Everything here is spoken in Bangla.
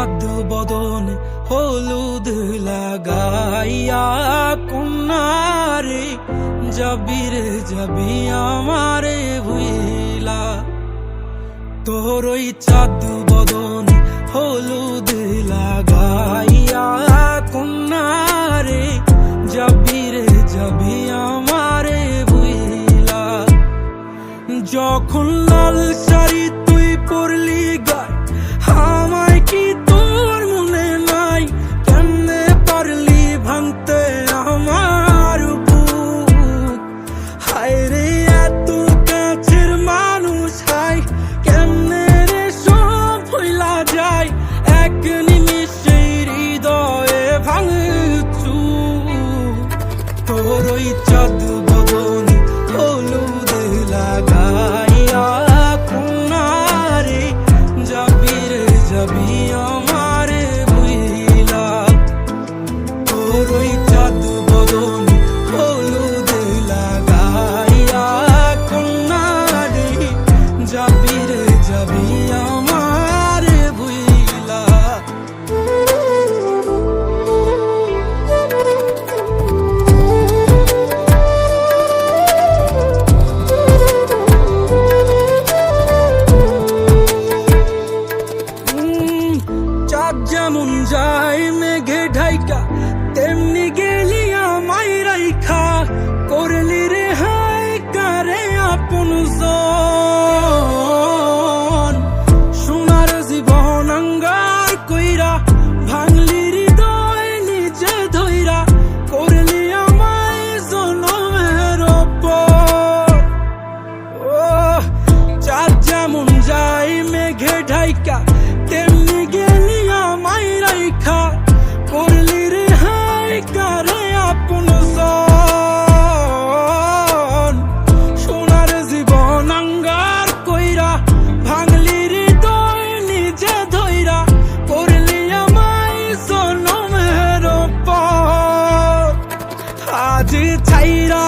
চাঁদ বদনে হলুদ লাগাইয়া কন্যারে যাবি রে যাবি আমারে ভুইলা। তোর ওই চাঁদ বদনে হলুদ লাগাইয়া কন্যারে যাবি রে যাবি আমারে ভুইলা। যখন লাল শাড়ি তুই পরলি গায় আমায় কি তোর মনে নাই? কেমনে পারলি ভাঙতে আমার বুক? হায় রে এত কাছের মানুষ, হায় কেমনে রে সব ভুইলা যায় এক নিমিষে হৃদয়ে ভাঙচু। তোর ওই চাঁদ বদনে হলুদ লাগাইয়া কন্যারে যাবি রে যাবি আমারে ভুইলা। তোর ওই চাঁদ বদনে হলুদ লাগাইয়া কন্যারে যাবি রে যাবি আমারে ভুইলা। চাঁদ যেমন যায় মেঘে ঢাইকা তেমনি গেলি আমায় রাইখা, করলি রে হায় কারে আপন জন। সোনার জীবন আঙ্গার কইরা ভাঙলি হৃদয় নিজে ধইরা, করলি আমায় জনমের ওপর। ও চাঁদ যেমন যায় মেঘে ঢাইকা তেমনি গেলি আমায় রাইখা, করলি রে হায় কারে আপন জন। সোনার জীবন আঙ্গার কইরা ভাঙলি হৃদয় নিজে ধইরা, করলি আমায় জনমের ওপর। আজ ছাইরা